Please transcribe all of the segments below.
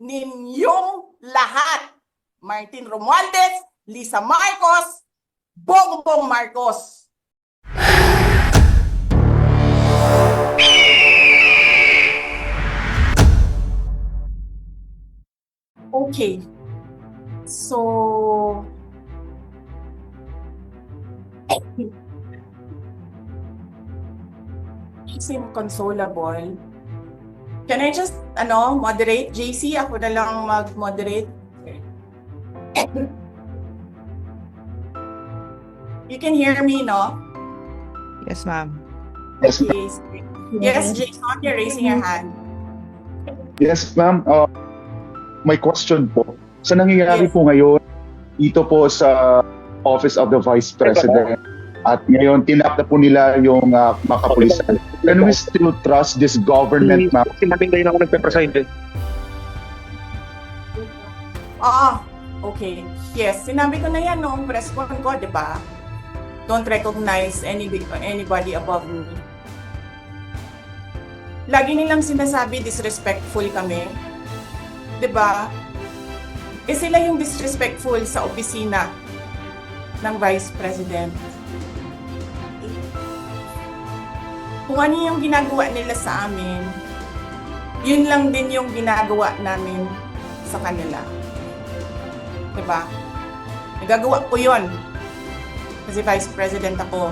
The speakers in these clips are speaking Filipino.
ninyong lahat. Martin Romualdez, Lisa Marcos, Bongbong Marcos. Okay. So, it's inconsolable. Can I just, moderate? JC, ako na lang mag-moderate. You can hear me, no? Yes, ma'am. Yes, Okay. Yes, Jason, you're raising your hand. yes, ma'am. May question po. Sa nangyayari Yes. po ngayon, dito po sa Office of the Vice President, at ngayon tinap na po nila yung mga kapulisan. Can we still trust this government, ma'am? Sinabing kayo na ako nagpe-preside eh. Okay. Yes, sinabi ko na yan noong press con ko, di ba? Don't recognize anybody above me. Lagi nilang sinasabi disrespectful kami. Di ba? Eh sila yung disrespectful sa opisina ng Vice President. Kung ano yung ginagawa nila sa amin, yun lang din yung ginagawa namin sa kanila. Diba? Nagagawa ko yun. Kasi Vice President ako.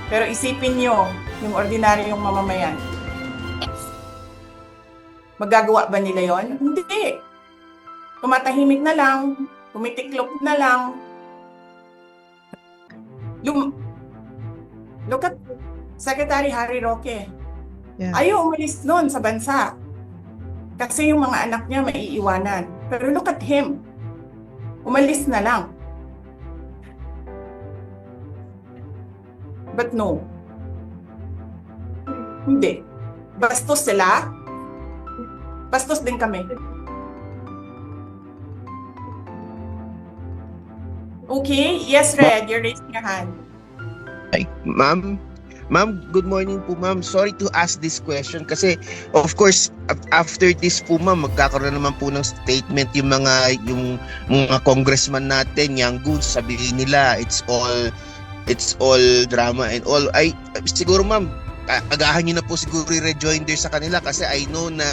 Pero isipin nyo, yung ordinaryong mamamayan. Magagawa ba nila yon? Hindi. Tumatahimik na lang, tumitiklop na lang. Look at Secretary Harry Roque. Yeah. Ayaw umalis noon sa bansa. Kasi yung mga anak niya maiiwanan. Pero look at him. Umalis na lang. But no. Hindi. Bastos sila. Bastos din kami. Okay? Yes, Red. You're raising your hand. Ay, ma'am, good morning po ma'am. Sorry to ask this question kasi of course after this po ma'am magkakaroon naman po ng statement yung mga congressman natin, yung goods, sabihin nila it's all drama and all. Ay siguro ma'am, agahan niyo na po siguro i-rejoinder sa kanila kasi I know na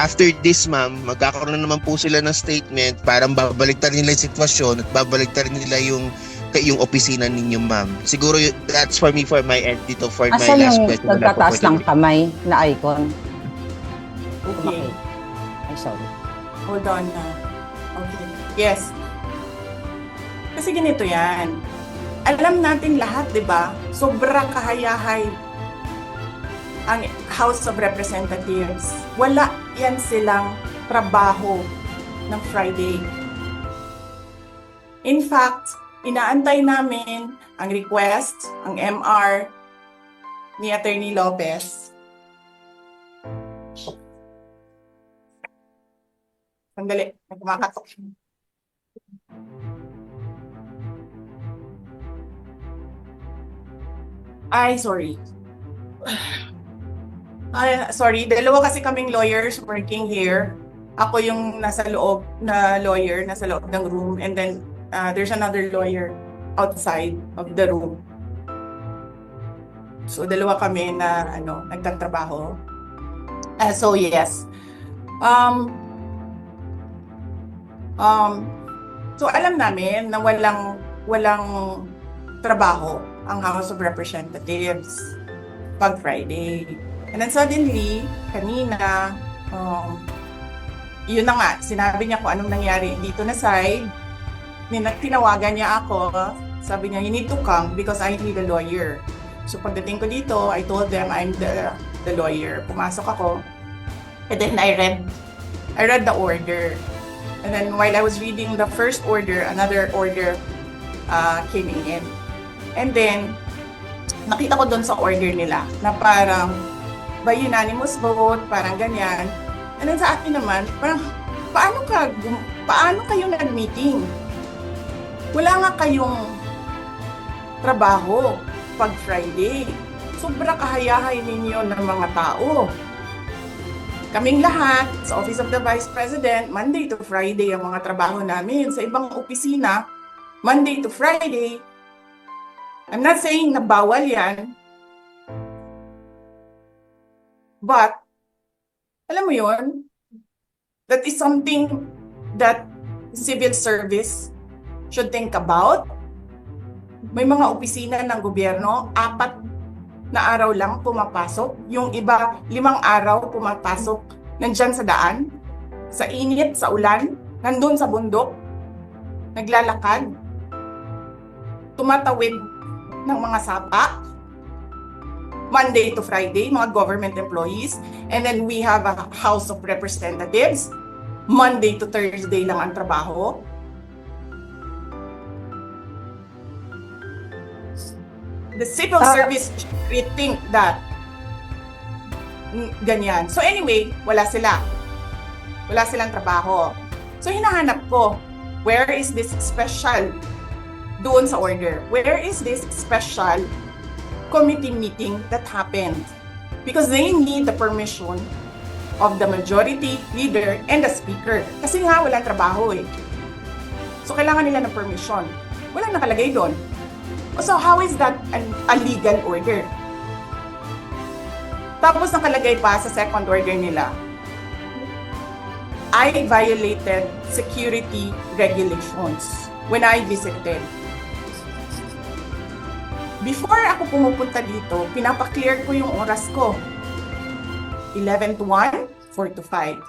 after this ma'am, magkakaroon na naman po sila ng statement, parang babaliktarin nila yung sitwasyon at babaliktarin nila yung opisina ninyo ma'am. Siguro that's for me, for my end dito, for my Asan last yung question. nagtataas ng kamay na icon? Okay. Ay, sorry. Hold on na. Okay. Yes. Kasi ganito yan. Alam natin lahat, di ba? Sobra kahayahay ang House of Representatives. Wala yan silang trabaho ng Friday. In fact, inaantay namin ang request, ang MR ni Attorney Lopez. Sandali, kumakatok. Ay, sorry. Ay, sorry. Dalawa kasi kaming lawyers working here. Ako yung nasa loob na lawyer, nasa loob ng room. And then, there's another lawyer outside of the room. So, dalawa kami na, nagtatrabaho. So, yes. So, alam namin na walang trabaho ang House of Representatives pag Friday. And then suddenly, kanina, yun na nga, sinabi niya kung anong nangyari dito na side. Tinawagan niya ako, sabi niya, you need to come because I need a lawyer. So pagdating ko dito, I told them I'm the lawyer. Pumasok ako, and then I read the order. And then while I was reading the first order, another order came in. And then, nakita ko doon sa order nila na parang by unanimous vote, parang ganyan. And then sa akin naman, parang paano kayo nag-meeting? Wala nga kayong trabaho pag Friday. Sobra kahayahay ninyo ng mga tao. Kaming lahat sa Office of the Vice President, Monday to Friday ang mga trabaho namin. Sa ibang opisina, Monday to Friday. I'm not saying na bawal yan. But, alam mo yon, that is something that civil service should think about. May mga opisina ng gobyerno, 4 na araw lang pumapasok. Yung iba, 5 araw pumapasok. Nandyan sa daan, sa init, sa ulan, nandun sa bundok, naglalakad, tumatawid ng mga sapa, Monday to Friday, mga government employees. And then we have a House of Representatives, Monday to Thursday lang ang trabaho. The civil service should rethink that. Ganyan. So anyway, wala sila. Wala silang trabaho. So hinahanap ko, where is this special doon sa order? Where is this special committee meeting that happened? Because they need the permission of the majority leader and the speaker. Kasi nga, walang trabaho eh. So kailangan nila ng permission. Walang nakalagay doon. So how is that a legal order? Tapos nakalagay pa sa second order nila, I violated security regulations when I visited. Before ako pumupunta dito, pinapaklear ko yung oras ko. 11 to 1, 4 to 5.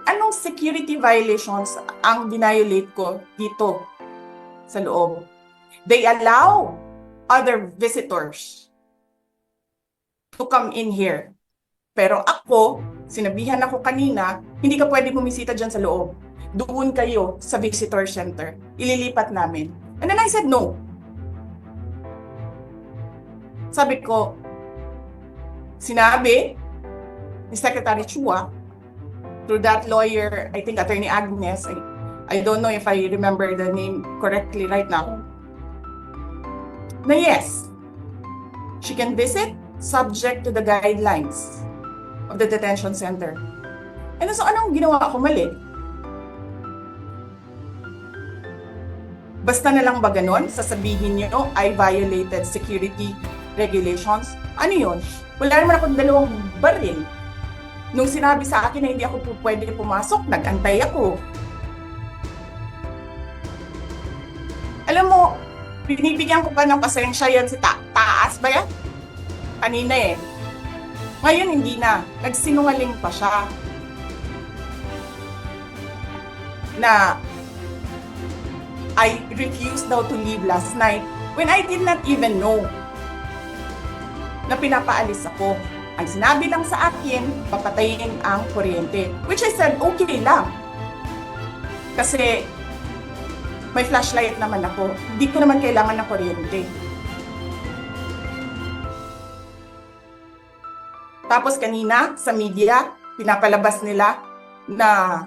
Anong security violations ang violate ko dito sa loob? They allow other visitors to come in here. Pero ako, sinabihan ako kanina, hindi ka pwede bumisita dyan sa loob. Doon kayo sa visitor center. Ililipat namin. And then I said no. Sabi ko, sinabi ni Secretary Chua, through that lawyer, I think Attorney Agnes, I don't know if I remember the name correctly right now, na yes, she can visit subject to the guidelines of the detention center. And so anong ginawa ko mali? Basta na lang ba ganon? Sasabihin niyo, I violated security regulations? Ano yun? Wala naman akong 2 baril. Nung sinabi sa akin na hindi ako pwede pumasok, nag-antay ako. Alam mo, binibigyan ko pa ng pasensya yan si Taas ba yan? Kanina eh. Ngayon hindi na. Nagsinungaling pa siya. Na I refused daw to leave last night when I did not even know na pinapaalis ako. Ang sinabi lang sa akin, papatayin ang kuryente. Which I said, okay lang. Kasi may flashlight naman ako. Hindi ko naman kailangan ng kuryente. Tapos kanina, sa media, pinapalabas nila na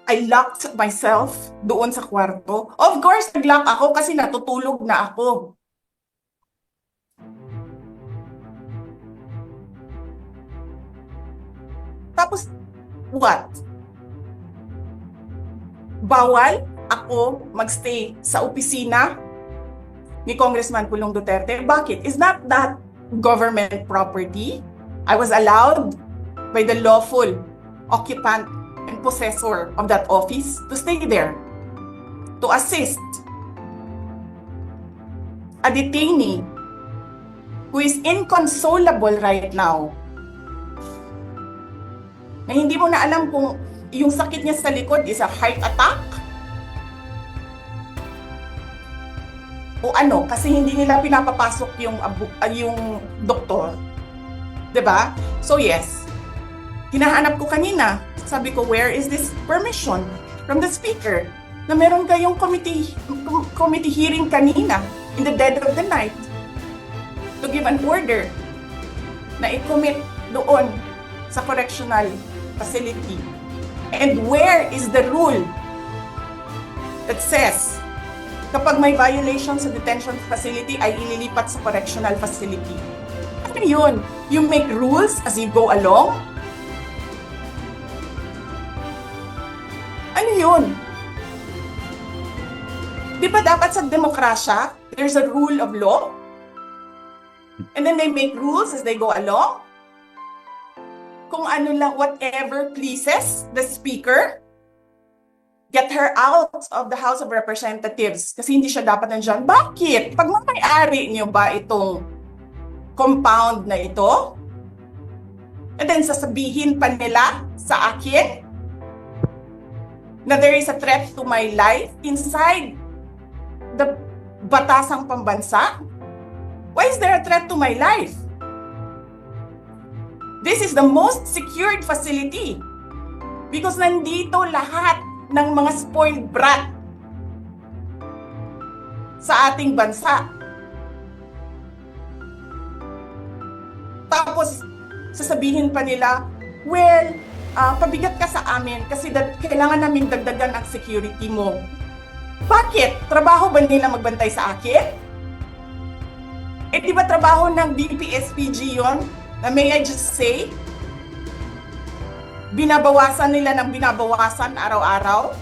I locked myself doon sa kwarto. Of course, nag-lock ako kasi natutulog na ako. Tapos, what? Bawal ako magstay sa opisina ni Congressman Pulong Duterte. Bakit? Is not that government property? I was allowed by the lawful occupant and possessor of that office to stay there, to assist a detainee who is inconsolable right now, na hindi mo na alam kung yung sakit niya sa likod is a heart attack o ano, kasi hindi nila pinapapasok yung doktor. 'Di ba? So yes, hinahanap ko kanina, sabi ko, where is this permission from the speaker na meron kayong committee hearing kanina in the dead of the night to give an order na i-commit doon sa correctional facility. And where is the rule that says kapag may violation sa detention facility ay ililipat sa correctional facility? Ano Ano yun? You make rules as you go along? Ano yun? Di ba dapat sa demokrasya, there's a rule of law? And then they make rules as they go along? Kung ano lang, whatever pleases the speaker, get her out of the House of Representatives kasi hindi siya dapat nandiyan. Bakit? Pag may-ari niyo ba itong compound na ito? And then sasabihin pa nila sa akin na there is a threat to my life inside the batasang pambansa? Why is there a threat to my life? This is the most secured facility because nandito lahat ng mga spoiled brat sa ating bansa. Tapos, sasabihin pa nila, well, pabigat ka sa amin kasi kailangan namin dagdagan ang security mo. Bakit? Trabaho ba nila magbantay sa akin? Eh, di ba trabaho ng BPSPG yon? Na may I just say? Binabawasan nila ng binabawasan araw-araw?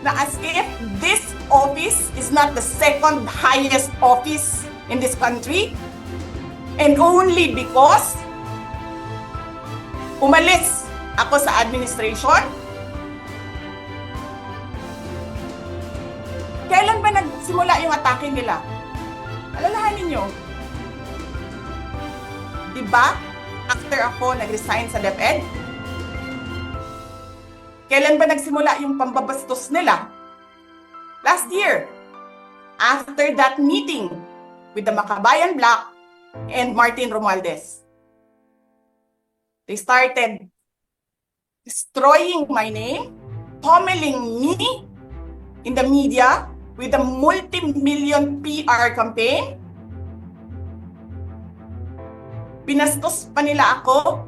Na as if this office is not the second highest office in this country and only because umalis ako sa administration? Kailan ba nagsimula yung atake nila? Alalahanin nyo. Diba? After ako nag-resign sa DepEd? Kailan ba nagsimula yung pambabastos nila? Last year. After that meeting with the Makabayan Bloc and Martin Romualdez. They started destroying my name, pummeling me in the media with a multi-million PR campaign. Pinastos pa nila ako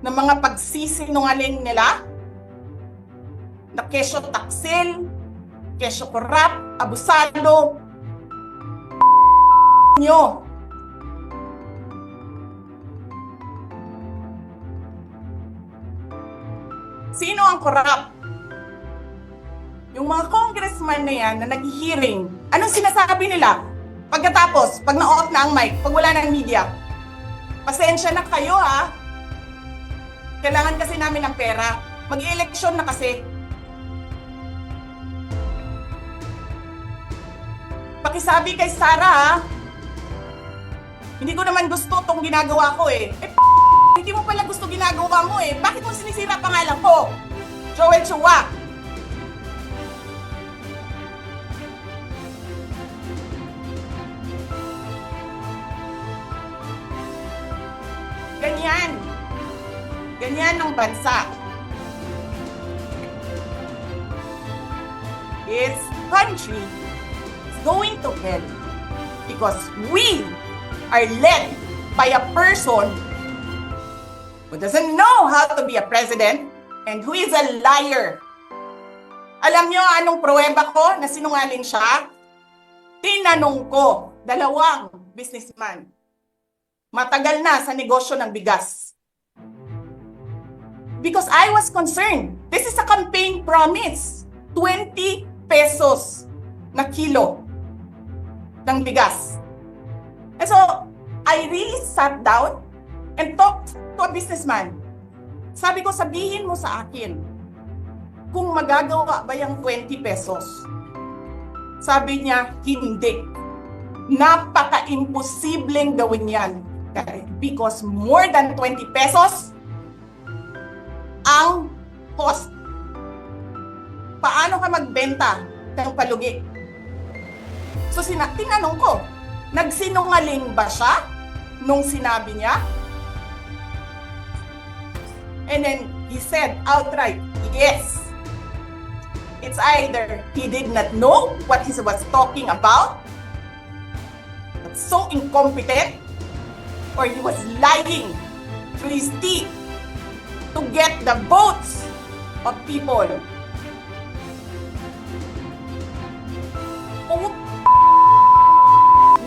ng mga pagsisinungaling nila na kesyo taksil, kesyo korap, abusado. Nyo. Sino ang korap? Yung mga congressman na yan na nag-hearing, anong sinasabi nila? Pagkatapos, pag na-off na ang mic, pag wala ng media, pasensya na kayo ha. Kailangan kasi namin ng pera. Mag-eleksyon na kasi. Pakisabi kay Sara ha. Hindi ko naman gusto tong ginagawa ko eh. Hindi mo pala gusto ginagawa mo eh. Bakit mo sinisira pangalan ko? Joel Chua. Ganyan. Ganyan ang bansa. This country is going to hell because we are led by a person who doesn't know how to be a president and who is a liar. Alam nyo anong pruweba ko na sinungaling siya? Tinanong ko, 2 businessman. Matagal na sa negosyo ng bigas. Because I was concerned. This is a campaign promise. 20 pesos na kilo ng bigas. And so, I really sat down and talked to a businessman. Sabi ko, sabihin mo sa akin kung magagawa ba yung 20 pesos. Sabi niya, hindi. Napaka-imposibleng gawin yan. Because more than 20 pesos ang cost. Paano ka magbenta ng palugi? So tinanong ko, nagsinungaling ba siya nung sinabi niya? And then he said outright, yes. It's either he did not know what he was talking about, but so incompetent, or he was lying through his teeth to get the votes of people.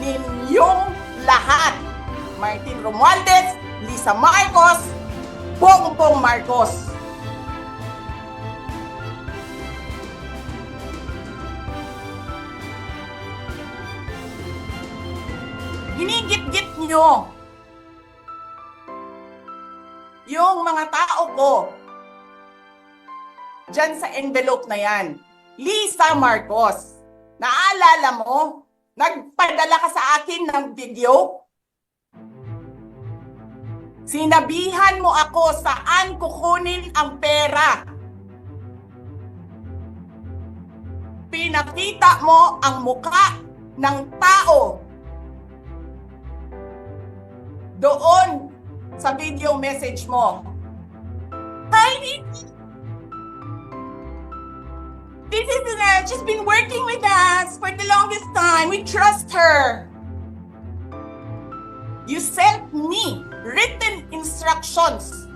Ninyo Yung lahat. Martin Romualdez, Lisa Marcos, Bongbong Marcos. Ginigit-git nyo yung mga tao ko dyan sa envelope na yan. Lisa Marcos, naalala mo? Nagpadala ka sa akin ng video? Sinabihan mo ako saan kukunin ang pera. Pinakita mo ang muka ng tao doon sa video message mo. Hi, this is she's been working with us for the longest time. We trust her. You sent me written instructions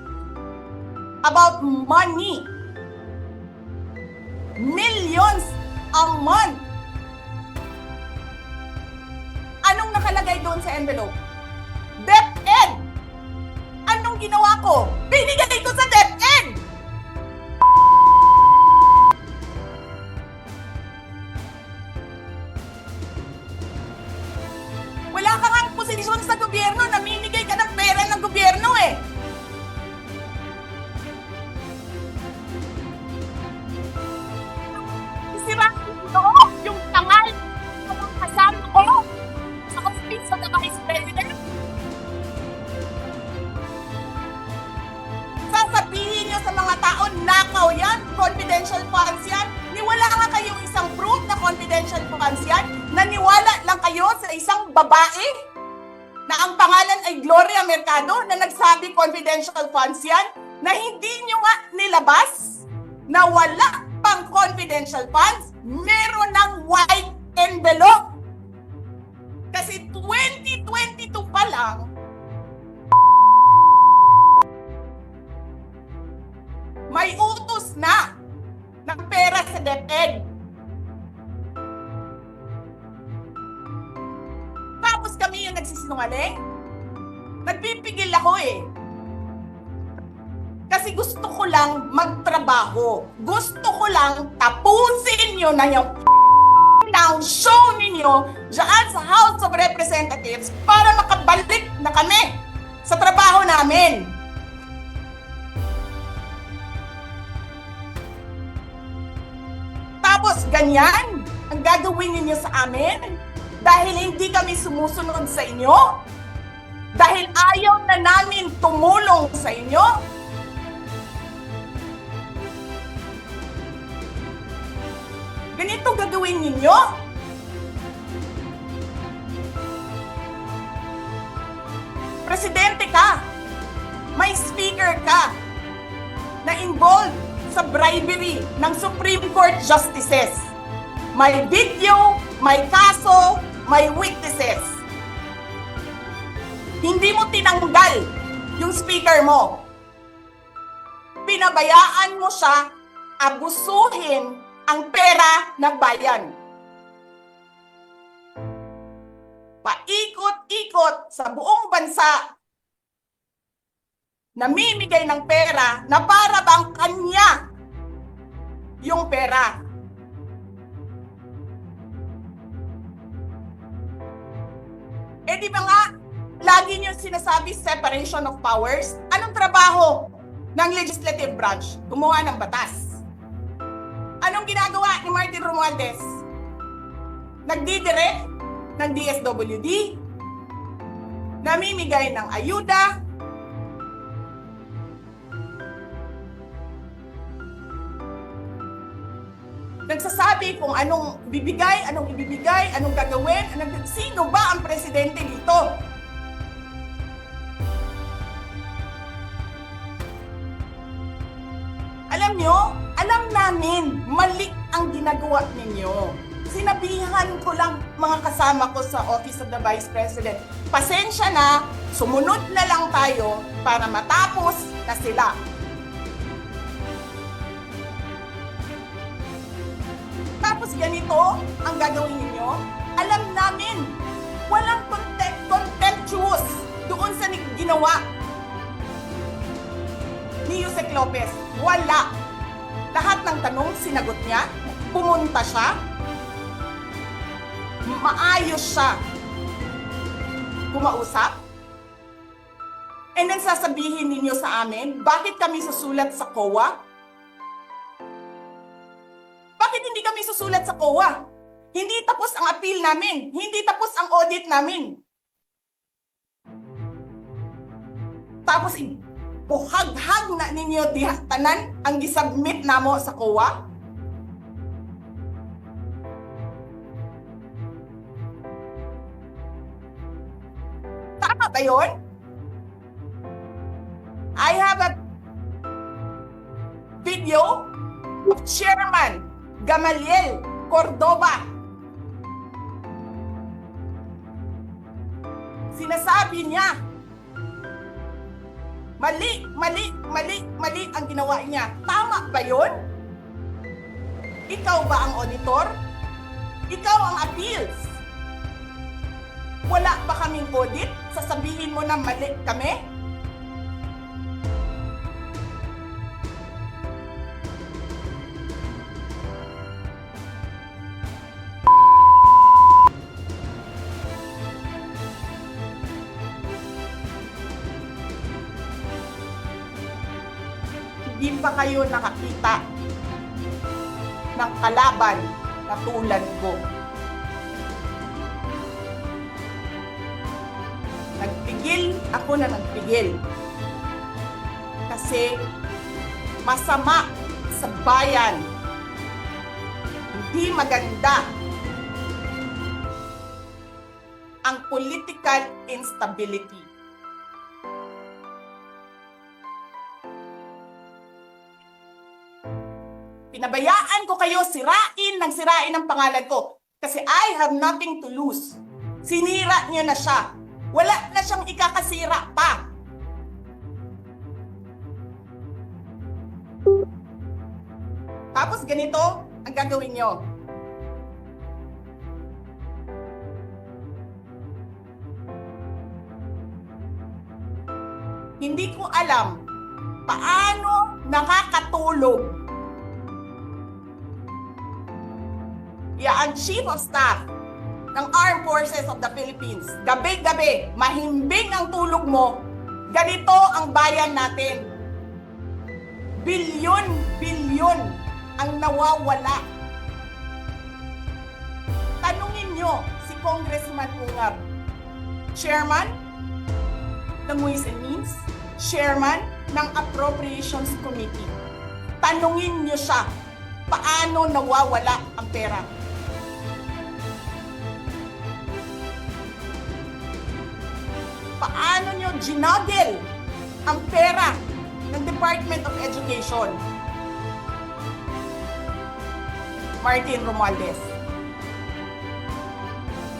about money. Millions a month. Anong nakalagay doon sa envelope? DepEd! Anong ginawa ko? Binigay ko sa DepEd! Wala ka nga posisyon sa gobyerno, namimigay ka ng pera ng gobyerno eh. Sira ito yung tangal ng mga kasama ko sa office of the Vice President. Sasabihin niyo sa mga tao, nakaw yan, confidential funds yan. Niwala nga kayong isang proof na confidential funds yan. Naniwala lang kayo sa isang babae na ang pangalan ay Gloria Mercado na nagsabi confidential funds yan, na hindi nyo nga nilabas na wala pang confidential funds, meron ng white envelope. Kasi 2022 pa lang, may utos na ng pera sa DepEd. Tapos kami yung nagsisinungaling? Nagpipigil ako eh. Kasi gusto ko lang magtrabaho. Gusto ko lang tapusin nyo na yung down show ninyo dyan sa House of Representatives para makabalik na kami sa trabaho namin. Tapos ganyan ang gagawin ninyo sa amin dahil hindi kami sumusunod sa inyo? Dahil ayaw na namin tumulong sa inyo? Ganito gagawin ninyo? Presidente ka, may speaker ka na involved sa bribery ng Supreme Court justices. May video, may kaso, may witnesses. Hindi mo tinanggal yung speaker mo. Pinabayaan mo siya abusuhin ang pera ng bayan. Paikot-ikot sa buong bansa, namimigay ng pera na para bang kanya yung pera. Eh di ba nga, lagi niyo sinasabi separation of powers? Anong trabaho ng legislative branch? Gumawa ng batas. Anong ginagawa ni Martin Romualdez? Nagdidirect ng DSWD, namimigay ng ayuda, nagsasabi kung anong bibigay, anong ibibigay, anong gagawin, sino ba ang presidente dito? Alam nyo, alam namin, mali ang ginagawa ninyo. Sinabihan ko lang mga kasama ko sa Office of the Vice President, pasensya na, sumunod na lang tayo para matapos na sila. Tapos ganito ang gagawin ninyo, alam namin, walang choose doon sa ginawa ni Yusek Lopez. Wala. Lahat ng tanong sinagot niya, pumunta siya, maayos siya kumausap. And then sasabihin ninyo sa amin, bakit kami susulat sa COA? Bakit hindi kami susulat sa COA? Hindi tapos ang appeal namin. Hindi tapos ang audit namin. Tapos buhaghag na ninyo dihatanan ang gisubmit namo sa COA? Tama ba yun? I have a video of Chairman Gamaliel Cordoba. Sinasabi niya, mali ang ginawa niya. Tama ba yun? Ikaw ba ang auditor? Ikaw ang appeals? Wala ba kaming audit? Sasabihin mo na mali kami? Hindi pa kayo nakakita ng kalaban na tulad ko. Nagpigil ako na nagpigil. Kasi masama sa bayan. Hindi maganda ang political instability. Pinabayaan ko kayo sirain ang pangalan ko kasi I have nothing to lose. Sinira niya na siya. Wala na siyang ikakasira pa. Tapos ganito ang gagawin niyo. Hindi ko alam paano nakakatulog ang Chief of Staff ng Armed Forces of the Philippines. Gabi-gabi, mahimbing ang tulog mo. Ganito ang bayan natin. Bilyon ang nawawala. Tanungin nyo si Congressman Ungab, Chairman ng Ways and Means, Chairman ng Appropriations Committee. Tanungin nyo siya, paano nawawala ang pera? Paano nyo ginagel ang pera ng Department of Education? Martin Romualdez.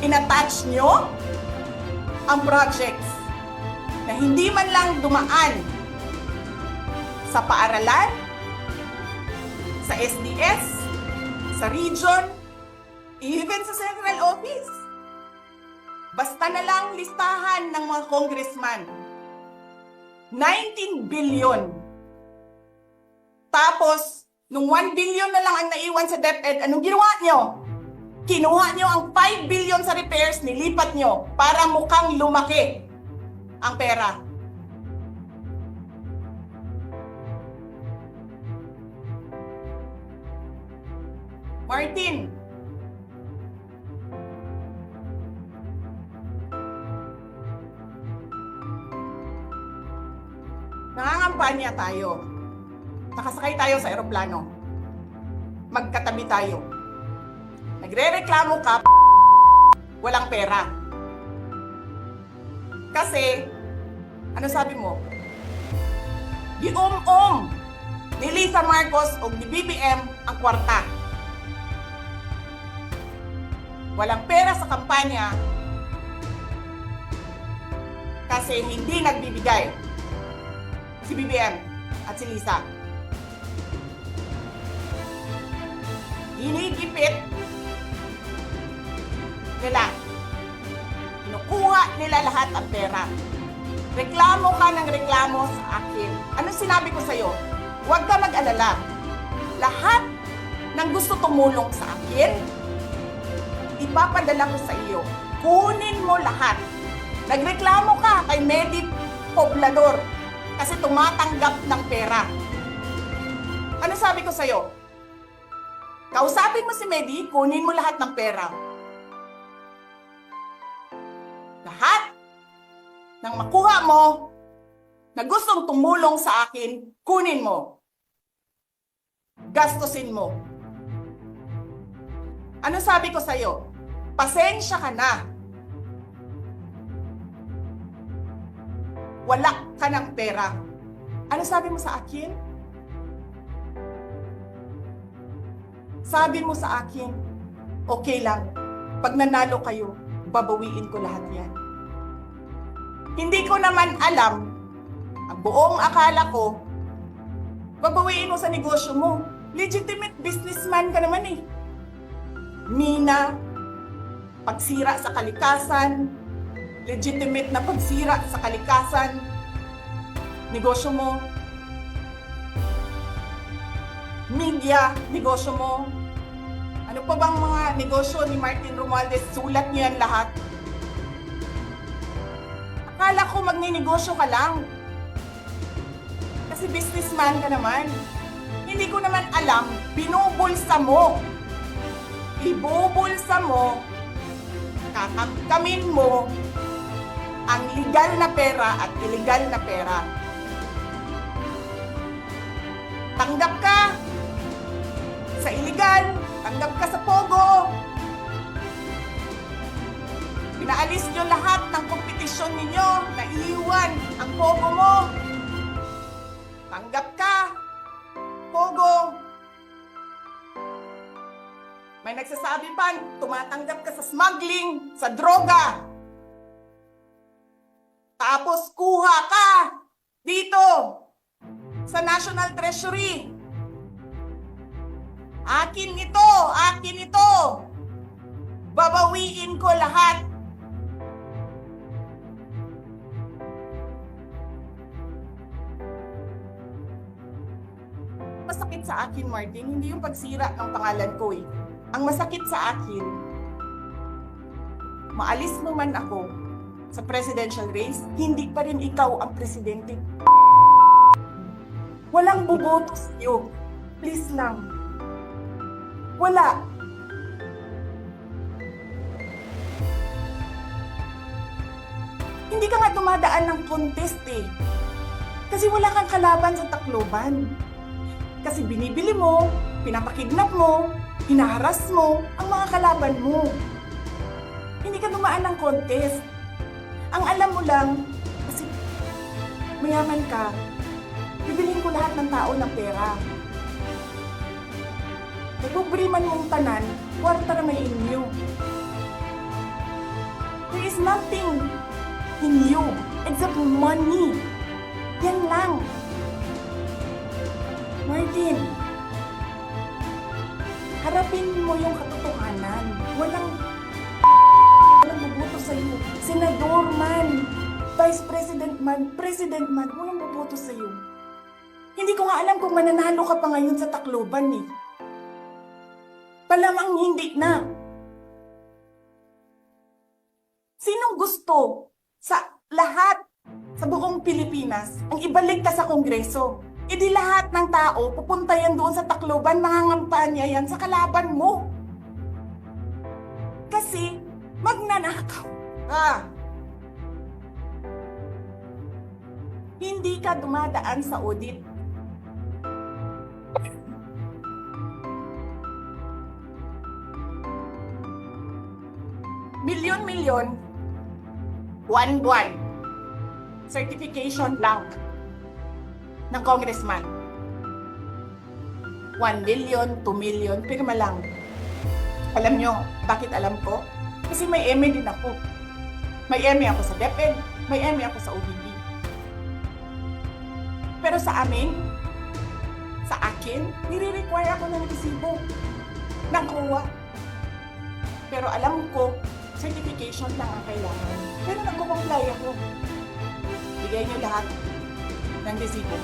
Inattach nyo ang projects na hindi man lang dumaan sa paaralan, sa SDS, sa region, even sa central office. Basta na lang listahan ng mga congressman. 19 billion. Tapos, nung 1 billion na lang ang naiwan sa DepEd, anong ginawa nyo? Kinuha nyo ang 5 billion sa repairs, nilipat nyo para mukhang lumaki ang pera. Martin, nangangampanya tayo. Nakasakay tayo sa eroplano. Magkatabi tayo. Nagre-reklamo ka, walang pera. Kasi, ano sabi mo? Gium-um ni Lisa Marcos o ni BBM ang kwarta. Walang pera sa kampanya kasi hindi nagbibigay si BBM at si Lisa. Hinigipit nila. Nakuha nila lahat ang pera. Reklamo ka ng reklamo sa akin. Anong sinabi ko sa'yo? Huwag ka mag-alala. Lahat ng gusto tumulong sa akin, ipapadala ko sa iyo. Kunin mo lahat. Nagreklamo ka kay Medi Poblador kasi tumatanggap ng pera. Ano sabi ko sa'yo? Kausapin mo si Medi, kunin mo lahat ng pera. Lahat ng makuha mo na gustong tumulong sa akin, kunin mo. Gastusin mo. Ano sabi ko sa'yo? Pasensya ka na. Wala ka ng pera. Ano sabi mo sa akin? Sabi mo sa akin, okay lang. Pag nanalo kayo, babawiin ko lahat yan. Hindi ko naman alam, ang buong akala ko, babawiin mo sa negosyo mo. Legitimate businessman ka naman eh. Mina, pagsira sa kalikasan, legitimate na pagsira sa kalikasan, negosyo mo. Media, negosyo mo. Ano pa bang mga negosyo ni Martin Romualdez? Sulat niya yan lahat. Akala ko magninegosyo ka lang. Kasi businessman ka naman. Hindi ko naman alam, binubulsa mo. Ibubulsa mo, kakamkamin mo ang legal na pera at illegal na pera. Tanggap ka sa illegal, tanggap ka sa pogo. Pinaalis nyo lahat ng kompetisyon ninyo, naiiwan ang pogo mo. Tanggap ka, pogo. May nagsasabi pa, tumatanggap ka sa smuggling, sa droga. Tapos kuha ka dito sa National Treasury. Akin ito, akin ito. Babawiin ko lahat. Masakit sa akin, Martin, hindi yung pagsira ng pangalan ko eh. Ang masakit sa akin, maalis mo man ako sa presidential race, hindi pa rin ikaw ang presidente. Walang boboto sa'yo. Please lang. Wala. Hindi ka nga dumadaan ng contest eh. Kasi wala kang kalaban sa Tacloban. Kasi binibili mo, pinapakidnap mo, hinaharas mo ang mga kalaban mo. Hindi ka dumaan ng contest. Ang alam mo lang, kasi mayaman ka, bibilhin ko lahat ng tao ng pera. Nagbubriman mong tanan, kwarta na may inyo. There is nothing in you except money. Yan lang. Martin, harapin mo yung katotohanan. Walang boboto sa'yo. Senador man, Vice President man, President man, walang boboto sa'yo. Hindi ko nga alam kung mananalo ka pa ngayon sa Tacloban eh. Palamang hindi na. Sinong gusto sa lahat sa buong Pilipinas ang ibalik ka sa Kongreso? E di lahat ng tao pupunta yan doon sa Tacloban, mangangampanya yan sa kalaban mo. Kasi magnanakaw ka. Hindi ka dumadaan sa audit. Milyon-milyon, buwan-buwan, certification lang ng congressman. 1 million, 2 million, pirma lang. Alam nyo, bakit alam ko? Kasi may MA din ako. May MA ako sa DepEd, may MA ako sa OBP. Pero sa amin, sa akin, nire-require ako ng resibo ng COA. Pero alam ko, certification lang ang kailangan. Pero nagko-comply ako. Bigay niyo lahat ng resibo.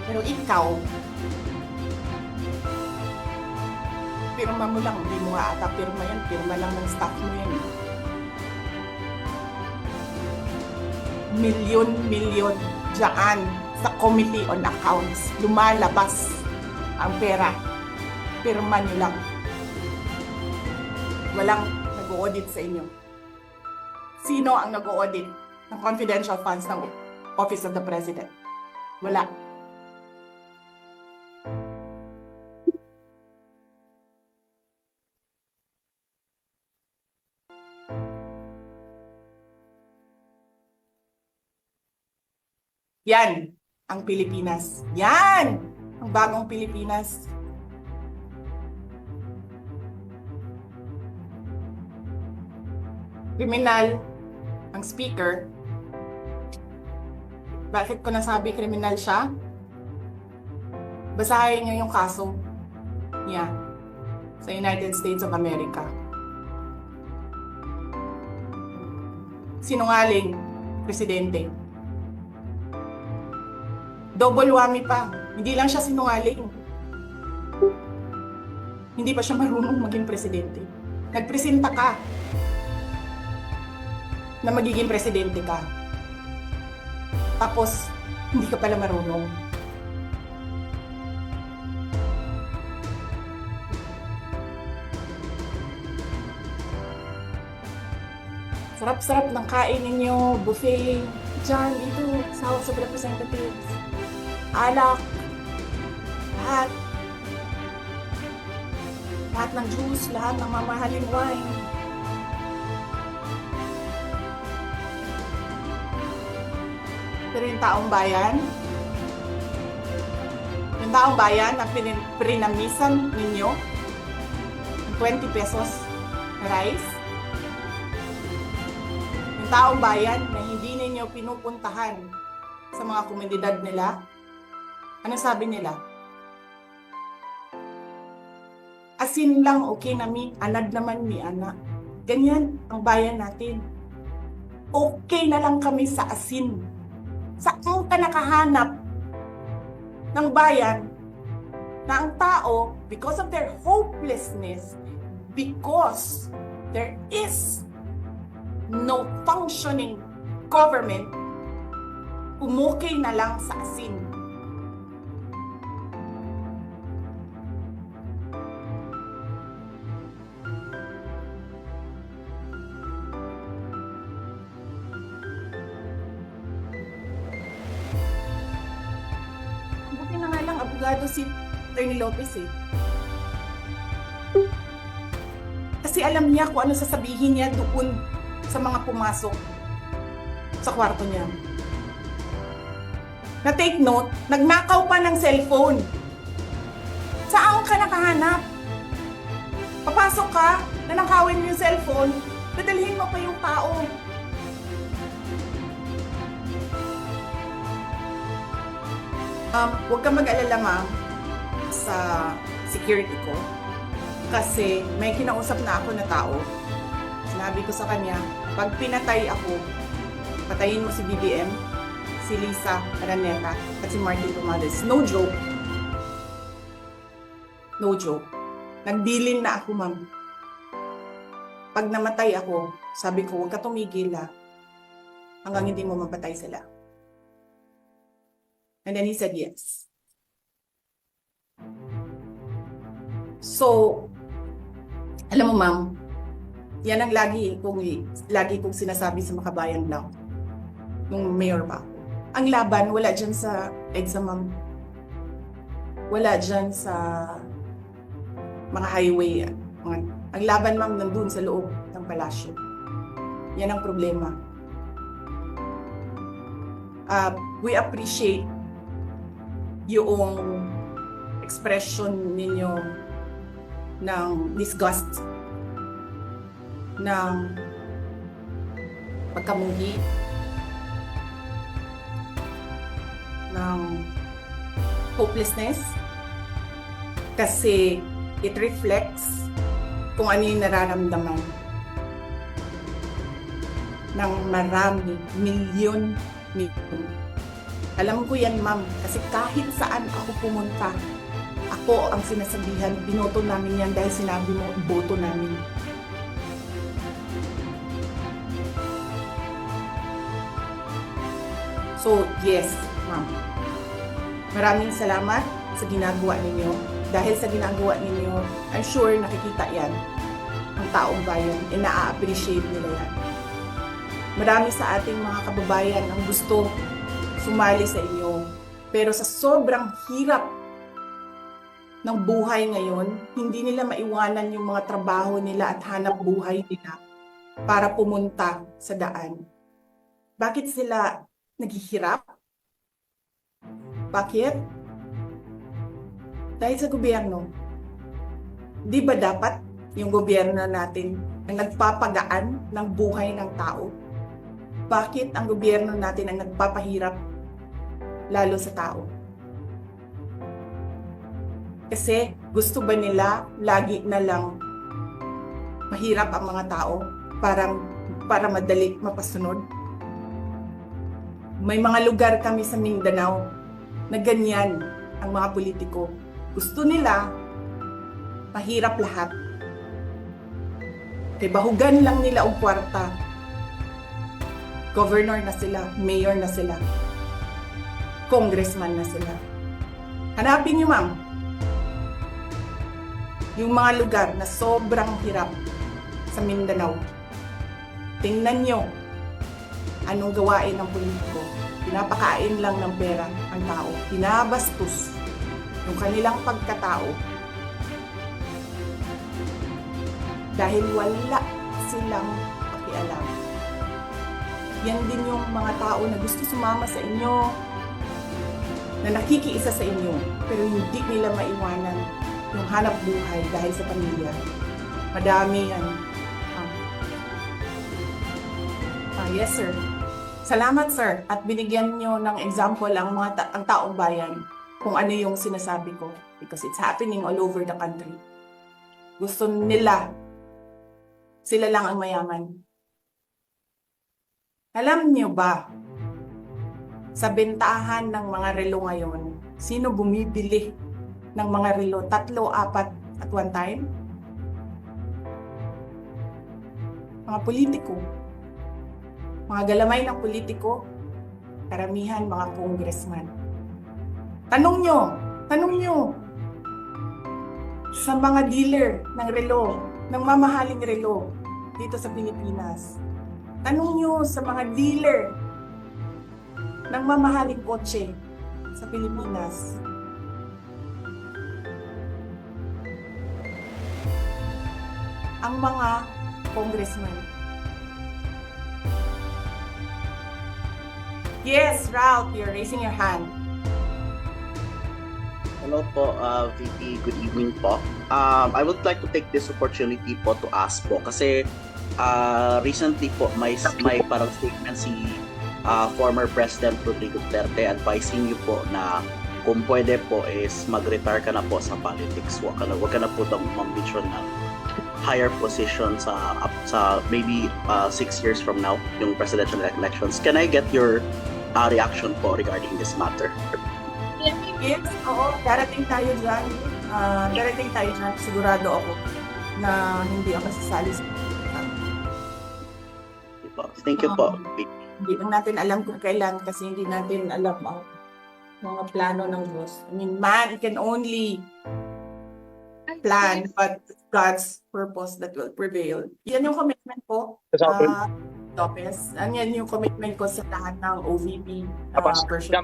Pero ikaw, pirma mo lang, hindi mo nga ata pirma yan, pirma lang ng staff mo yan. Milyon dyan sa Committee on Accounts. Lumalabas ang pera. Pirma nyo lang. Walang nag-audit sa inyo. Sino ang nag-audit ng confidential funds ng Office of the President? Wala. Yan ang Pilipinas. Yan ang bagong Pilipinas. Kriminal ang speaker. Bakit ko nasabi kriminal siya? Basahin niyo yung kaso niya sa United States of America. Sinungaling, presidente. Double whammy pa. Hindi lang siya sinungaling. Hindi pa siya marunong maging presidente. Nagpresenta ka na magiging presidente ka. Tapos, hindi ka pala marunong. Sarap-sarap ng kain ninyo, buffet, dyan, dito, sa House of Representatives. Alak, lahat. Lahat ng juice, lahat ng mamahaling wine. Pero yung taong bayan na prinamisan ninyo ng 20 pesos na rice, yung taong bayan na hindi ninyo pinupuntahan sa mga komunidad nila, ano sabi nila? Asin lang okay na mi, anad naman mi ana. Ganyan ang bayan natin. Okay na lang kami sa asin. Saan ka nakahanap ng bayan na ang tao, because of their hopelessness, because there is no functioning government, umukay na lang sa asin. Buti na nga lang, abogado si Atty. Lopez eh. Kasi alam niya kung ano sasabihin niya doon sa mga pumasok sa kwarto niya. Na take note, nagnakaw pa ng cellphone. Saan ka nakahanap? Papasok ka, nanakawin mo yung cellphone, dadalhin mo pa yung tao. Huwag kang mag-alala, ma'am, sa security ko. Kasi may kinausap na ako na tao. Sinabi ko sa kanya, pag pinatay ako, patayin mo si BBM, si Lisa Araneta, at si Martin Romales. No joke. No joke. Nagdilin na ako, ma'am. Pag namatay ako, sabi ko, huwag ka tumigil hanggang hindi mo mapatay sila. And then he said yes. So, alam mo, ma'am, yan ang lagi kong sinasabi sa Makabayan Lang nung mayor pa ako. Ang laban, wala dyan sa EDSA, ma'am. Wala dyan sa mga highway. Ang laban, ma'am, nandun sa loob ng palasyo. Yan ang problema. We appreciate yung expression ninyo ng disgust, ng pagkamuhi, ng hopelessness, kasi it reflects kung ano yung nararamdaman ng marami, milyon. Alam ko yan, ma'am, kasi kahit saan ako pumunta, ako ang sinasabihan, binoto namin yan dahil sinabi mo, boto namin. So, yes, ma'am. Maraming salamat sa ginagawa ninyo. Dahil sa ginagawa ninyo, I'm sure nakikita yan ng taong bayan. Ina-appreciate nila yan. Marami sa ating mga kababayan ang gusto sumali sa inyo. Pero sa sobrang hirap ng buhay ngayon, hindi nila maiwanan yung mga trabaho nila at hanap buhay nila para pumunta sa daan. Bakit sila naghihirap? Bakit? Dahil sa gobyerno. Di ba dapat yung gobyerno natin ang nagpapagaan ng buhay ng tao? Bakit ang gobyerno natin ang nagpapahirap lalo sa tao? Kasi gusto ba nila lagi na lang mahirap ang mga tao para madali mapasunod? May mga lugar kami sa Mindanao na ganyan ang mga politiko. Gusto nila mahirap lahat. Kaya bahugan lang nila ang kwarta. Governor na sila, mayor na sila, congressman na sila. Hanapin niyo, ma'am, yung mga lugar na sobrang hirap sa Mindanao. Tingnan niyo anong gawain ng politiko. Pinapakain lang ng pera ang tao. Pinabastos yung kanilang pagkatao. Dahil wala silang pakialam. Yan din yung mga tao na gusto sumama sa inyo, na nakikiisa sa inyo, pero hindi nila maiwanan yung hanap buhay dahil sa pamilya. Madami yan. Yes, sir. Salamat, sir. At binigyan nyo ng example ang ang taong bayan kung ano yung sinasabi ko. Because it's happening all over the country. Gusto nila, sila lang ang mayaman. Alam nyo ba, sa bentahan ng mga relo ngayon, sino bumibili ng mga relo? 3, 4 at one time? Mga politiko. Mga galamay ng politiko, karamihan mga congressman. Tanong nyo sa mga dealer ng relo, ng mamahaling relo dito sa Pilipinas. Tanong nyo sa mga dealer ng mamahaling kotse sa Pilipinas. Ang mga congressman. Yes, Ralph, you're raising your hand. Hello po, VP. Good evening po. I would like to take this opportunity po to ask po kasi recently po may parang statement si former President Rodrigo Duterte advising you po na kung pwede po is mag-retire ka na po sa politics. Wag ka na po daw mambisyon ng higher position sa maybe 6 years from now, yung presidential elections. Can I get your reaction po regarding this matter? Yes, oo, darating tayo dyan. Sigurado ako na hindi ako sasali sa Thank you po. Hindi lang natin alam kung kailan kasi hindi natin alam ang mga plano ng Diyos. I mean, man can only plan, but God's purpose that will prevail. Yan yung commitment ko, Lopez. Yan yung commitment ko sa lahat ng OVP person.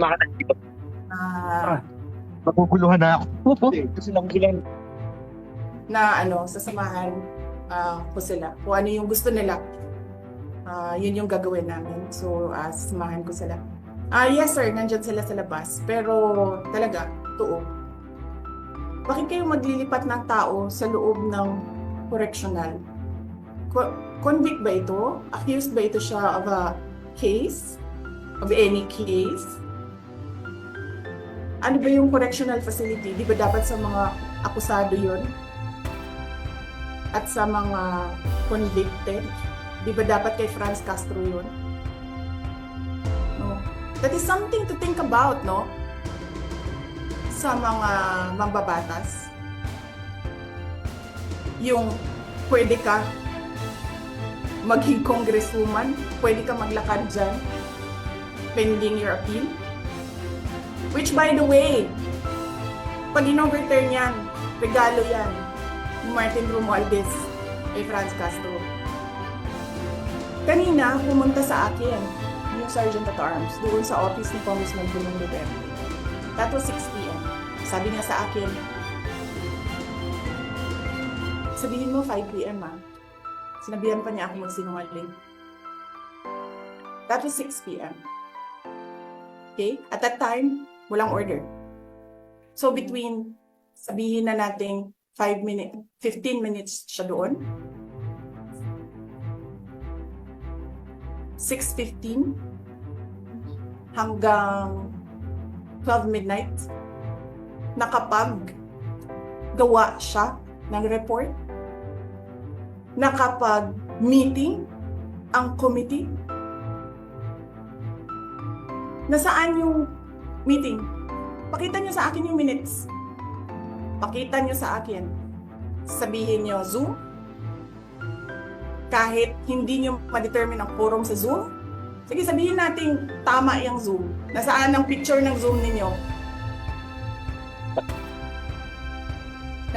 Maguguluhan na ako. Kasi lang bilang Na sasamahan ko sila. Kung ano yung gusto nila, yun yung gagawin namin. So, sasamahan ko sila. Yes sir, nandyan sila sa labas. Pero talaga, totoo. Bakit kayo maglilipat ng tao sa loob ng correctional? Convict ba ito? Accused ba ito siya of a case? Of any case? Ano ba yung correctional facility? Di ba dapat sa mga akusado yun? at sa mga convicted. Di ba dapat kay Franz Castro yun? No. That is something to think about, no? Sa mga mambabatas. Yung pwede ka maging congresswoman, pwede ka maglakad dyan pending your appeal. Which by the way, pag in-overturn yan, regalo yan ni Martin Romualdez kay Franz Castro. Kanina, pumunta sa akin yung Sergeant at Arms doon sa office ni Congressman Bulong Duterte. That was 6 p.m. Sabi niya sa akin, sabihin mo 5 p.m. Sinabihan pa niya ako magsinungaling. That was 6 p.m. Okay? At that time, walang order. So between, sabihin na natin 15 minutes siya doon. 6:15 hanggang 12 midnight, nakapag-gawa siya ng report, nakapag-meeting ang committee. Nasaan yung meeting? Pakita niyo sa akin yung minutes. Pakita niyo sa akin. Sabihin niyo Zoom. Kahit hindi niyo ma-determine ang quorum sa Zoom, sige, sabihin natin tama yung Zoom. Nasaan ang picture ng Zoom ninyo?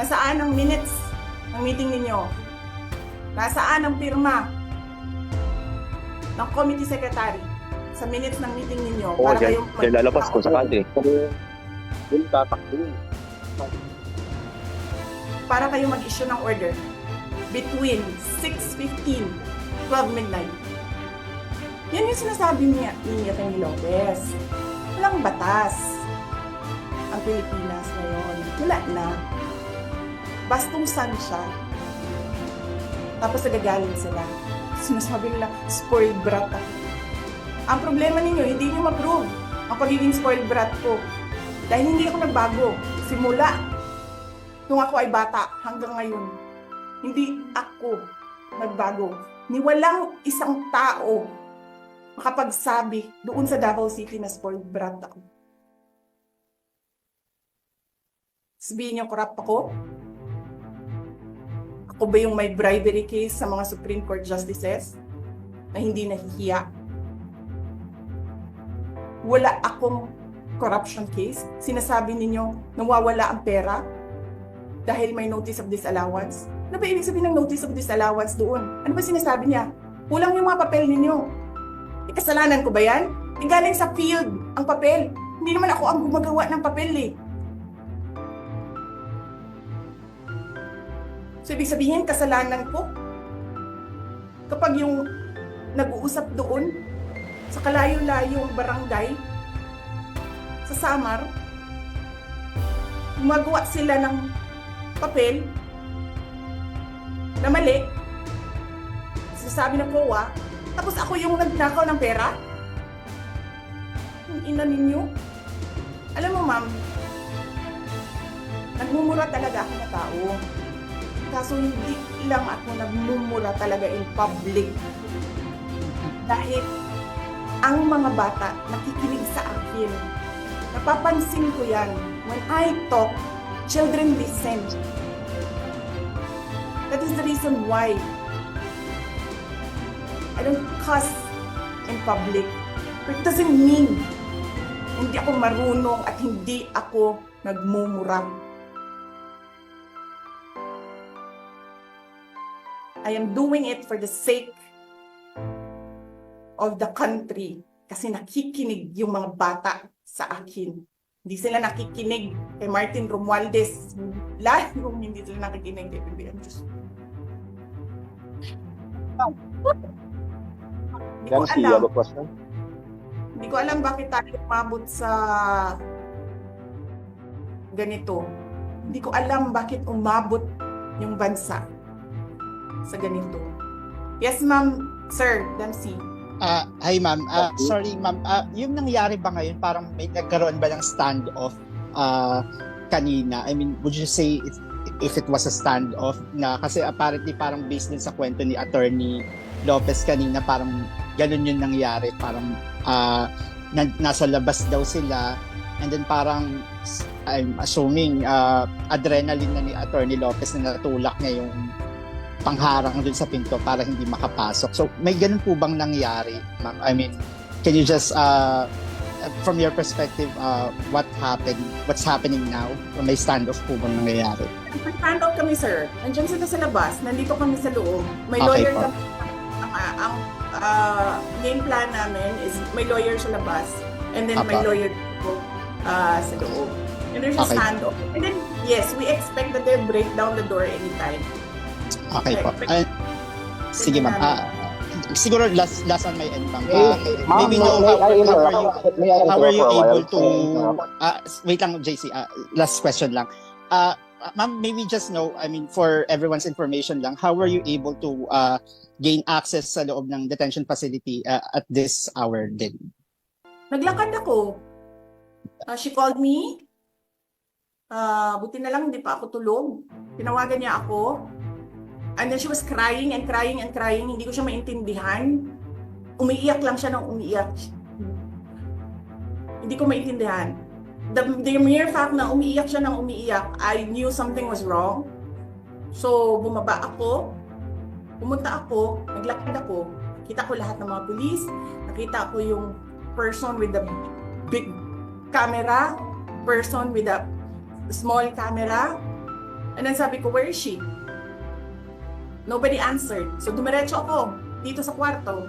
Nasaan ang minutes ng meeting ninyo? Nasaan ang pirma ng committee secretary sa minutes ng meeting ninyo? Oo, dyan lalabas ko sakali. Yung tatakbo. Para kayo mag-issue ng order between 6:15, 12 midnight. Yan yung sinasabi niya ni Atty. Lopez. Walang batas ang Pilipinas ngayon. Wala na. Bastusan siya. Tapos nagagaling sila. Sinasabi nila, spoiled brat ako. Ang problema ninyo, hindi niyo ma-prove ang pagiging spoiled brat ko. Dahil hindi ako nagbago. Simula nung ako ay bata hanggang ngayon, hindi ako nagbago. Ni walang isang tao makapagsabi doon sa Davao City na spoiled brat ako. Sabihin niyo, corrupt ako? Ako ba yung may bribery case sa mga Supreme Court justices na hindi nahihiya? Wala akong corruption case. Sinasabi ninyo nawawala ang pera dahil may notice of disallowance. Ano ba ibig sabihin ng notice of disallowance doon? Ano ba sinasabi niya? Kulang yung mga papel ninyo. Kasalanan ko ba yan? Galing sa field ang papel. Hindi naman ako ang gumagawa ng papel eh. So ibig sabihin, kasalanan ko kapag yung nag-uusap doon sa kalayo-layong barangay sa Samar, gumagawa sila ng papel na mali, sasabi ng COA, tapos ako yung nagnakaw ng pera? Ang ina ninyo? Alam mo, ma'am, nagmumura talaga ako na tao. Kaso hindi lang ako nagmumura talaga in public. Dahil ang mga bata nakikinig sa akin. Napapansin ko yan. When I talk, children listen. That is the reason why I don't cuss in public. But it doesn't mean hindi ako marunong at hindi ako nagmumura. I am doing it for the sake of the country kasi nakikinig yung mga bata sa akin. Hindi sila nakikinig kay Martin Romualdez. Lalong hindi sila nakikinig kay PBM. Hindi ko alam bakit tayo umabot sa ganito. Hindi ko alam bakit umabot yung bansa sa ganito. Yes, ma'am. Sir, Dempsey. Hi, ma'am. Sorry, ma'am. Yung nangyari ba ngayon, parang may nagkaroon ba ng standoff kanina? I mean, would you say if it was a standoff na kasi apparently parang based din sa kwento ni Attorney Lopez kanina parang ganun yung nangyari, parang nasa labas daw sila and then parang I'm assuming adrenaline na ni Attorney Lopez na natulak niya yung pangharang dun sa pinto para hindi makapasok. So may ganun po bang nangyari, ma'am? I mean, can you just from your perspective, what happened? What's happening now? May standoff po bang nangyayari? Nag-stand out kami, sir. Nandiyan sila sa labas. Nandito kami sa loob. May Okay lawyer po. kami. Ang game plan namin is may lawyer sa labas and then may Apa. lawyer dito sa loob. And there's a Okay. standoff. And then, yes, we expect that they'll break down the door anytime. Okay po. Sige ma'am. Siguro last on my end ma'am. Maybe know how are you able to wait lang JC, last question lang. Ma'am, maybe just know, I mean for everyone's information lang, how were you able to gain access sa loob ng detention facility at this hour din? Naglakad ako. She called me. Buti na lang hindi pa ako tulog. Tinawagan niya ako. And then she was crying and crying and crying. Hindi ko siya maintindihan. Umiiyak lang siya ng umiiyak. Hindi ko maintindihan. The mere fact na umiiyak siya ng umiiyak, I knew something was wrong. So, bumaba ako. Pumunta ako. Naglakad ako. Kita ko lahat ng mga pulis. Nakita ko yung person with the big camera. Person with a small camera. And then sabi ko, where is she? Nobody answered. So dumiretso ako dito sa kwarto.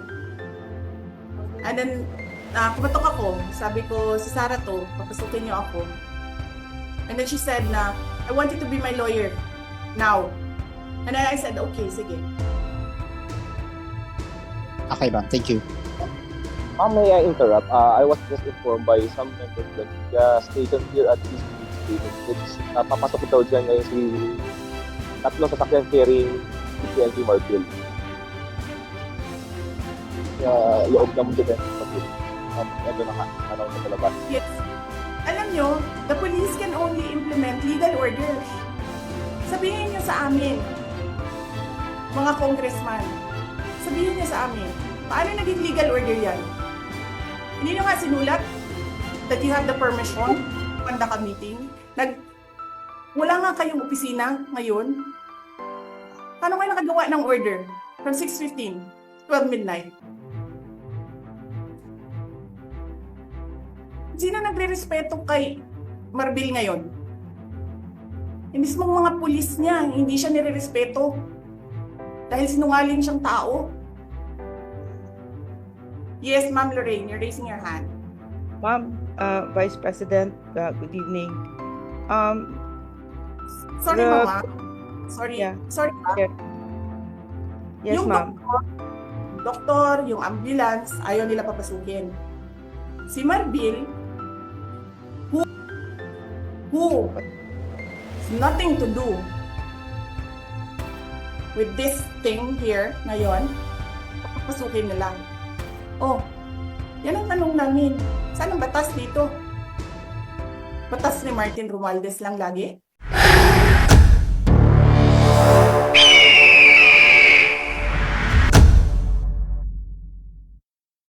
And then kumatok ako. Sabi ko, si Sarah to, papasukin niyo ako. And then she said na, I want you to be my lawyer now. And then I said, okay, sige. Okay ma'am, thank you. Ma'am, may I interrupt? I was just informed by some members that the station here at this station, which papasok daw dyan ngayon si tatlong sasakyan carrying si PNP Marbil. Sa loob ng detention facility. Ito na ano na sa labas. Yes. Alam nyo, the police can only implement legal orders. Sabihin nyo sa amin, mga congressman, sabihin nyo sa amin, paano naging legal order yan? Hindi nyo nga sinulat that you have the permission to conduct a meeting. Wala nga kayong opisina ngayon. Paano kayo nakagawa ng order from 6:15, 12 midnight? Sino nagre-respeto kay Marbil ngayon? Yung mismong mga pulis niya, hindi siya nire-respeto. Dahil sinungaling siyang tao. Yes, Ma'am Lorraine, you're raising your hand. Ma'am, Vice President, good evening. Sorry, The- Mama. Sorry. Yeah. Sorry, Ma'am. Yeah. Yes, Yung ma'am. doktor, yung ambulance, ayaw nila papasukin. Si Marbil, who has nothing to do with this thing here ngayon, papasukin nila. Oh, yan ang tanong namin. Saan ang batas dito? Batas ni Martin Romualdez lang lagi?